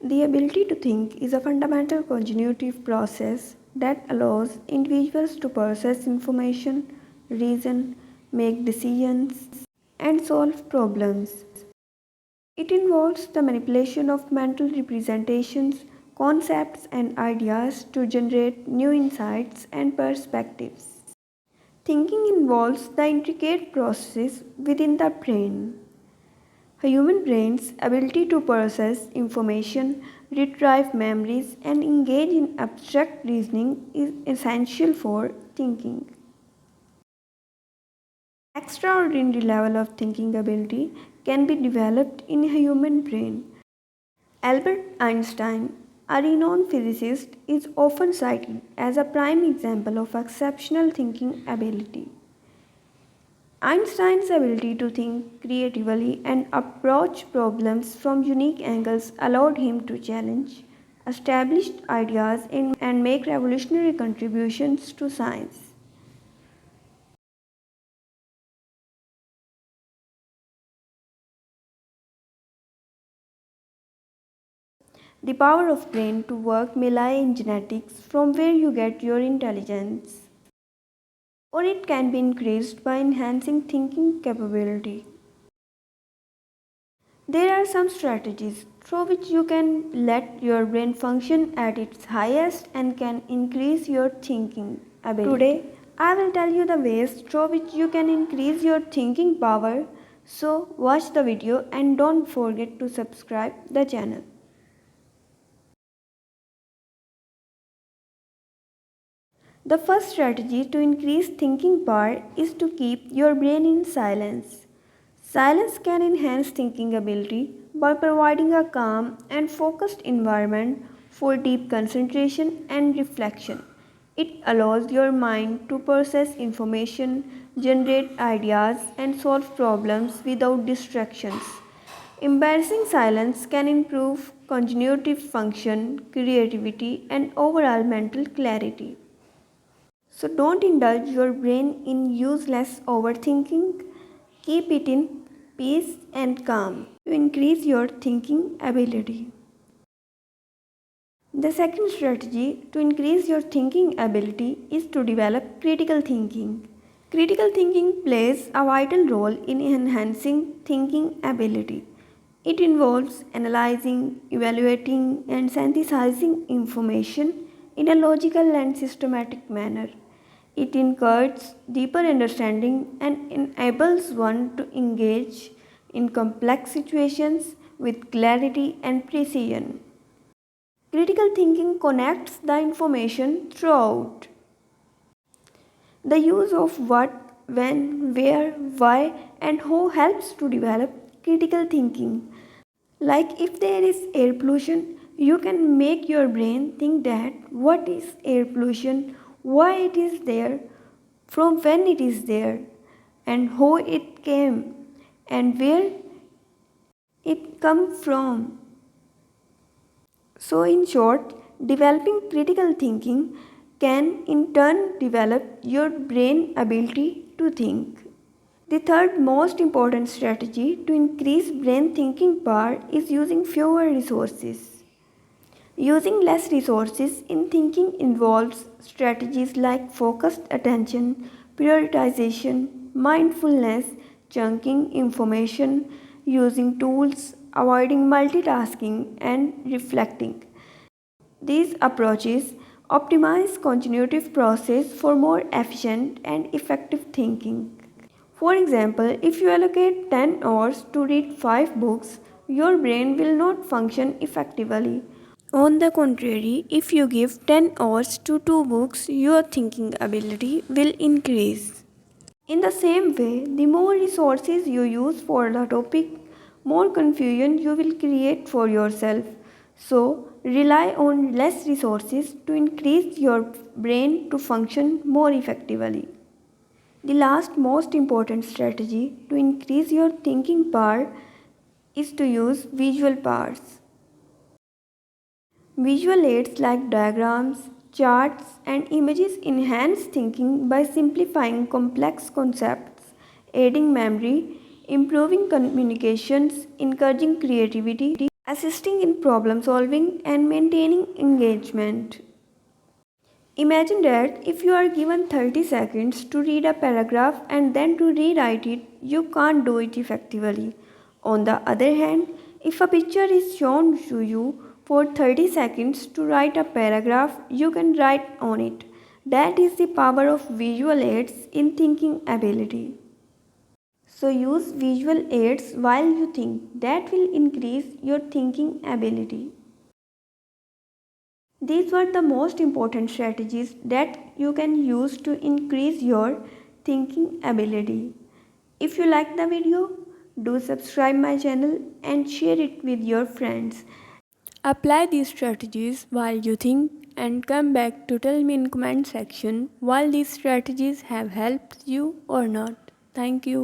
The ability to think is a fundamental cognitive process that allows individuals to process information, reason, make decisions, and solve problems. It involves the manipulation of mental representations, concepts, and ideas to generate new insights and perspectives. Thinking involves the intricate processes within the brain. A human brain's ability to process information, retrieve memories, and engage in abstract reasoning is essential for thinking. Extraordinary level of thinking ability can be developed in a human brain. Albert Einstein, a renowned physicist, is often cited as a prime example of exceptional thinking ability. Einstein's ability to think creatively and approach problems from unique angles allowed him to challenge established ideas and make revolutionary contributions to science. The power of brain to work may lie in genetics, from where you get your intelligence, or it can be increased by enhancing thinking capability. There are some strategies through which you can let your brain function at its highest and can increase your thinking ability. Today, I will tell you the ways through which you can increase your thinking power. So, watch the video and don't forget to subscribe the channel. The first strategy to increase thinking power is to keep your brain in silence. Silence can enhance thinking ability by providing a calm and focused environment for deep concentration and reflection. It allows your mind to process information, generate ideas, and solve problems without distractions. Embarrassing silence can improve cognitive function, creativity, and overall mental clarity. So don't indulge your brain in useless overthinking. Keep it in peace and calm to increase your thinking ability. The second strategy to increase your thinking ability is to develop critical thinking. Critical thinking plays a vital role in enhancing thinking ability. It involves analyzing, evaluating, and synthesizing information in a logical and systematic manner. It encourages deeper understanding and enables one to engage in complex situations with clarity and precision. Critical thinking connects the information throughout. The use of what, when, where, why, and how helps to develop critical thinking. Like if there is air pollution, you can make your brain think that what is air pollution, why it is there, from when it is there, and how it came, and where it come from. So in short, developing critical thinking can in turn develop your brain ability to think. The third most important strategy to increase brain thinking power is using fewer resources. Using less resources in thinking involves strategies like focused attention, prioritization, mindfulness, chunking information, using tools, avoiding multitasking, and reflecting. These approaches optimize cognitive process for more efficient and effective thinking. For example, if you allocate 10 hours to read 5 books, your brain will not function effectively. On the contrary, if you give 10 hours to 2 books, your thinking ability will increase. In the same way, the more resources you use for the topic, more confusion you will create for yourself. So, rely on less resources to increase your brain to function more effectively. The last most important strategy to increase your thinking power is to use visual powers. Visual aids like diagrams, charts, and images enhance thinking by simplifying complex concepts, aiding memory, improving communications, encouraging creativity, assisting in problem solving, and maintaining engagement. Imagine that if you are given 30 seconds to read a paragraph and then to rewrite it, you can't do it effectively. On the other hand, if a picture is shown to you for 30 seconds to write a paragraph, you can write on it. That is the power of visual aids in thinking ability. So use visual aids while you think. That will increase your thinking ability. These were the most important strategies that you can use to increase your thinking ability. If you like the video, do subscribe my channel and share it with your friends. Apply these strategies while you think and come back to tell me in comment section while these strategies have helped you or not. Thank you.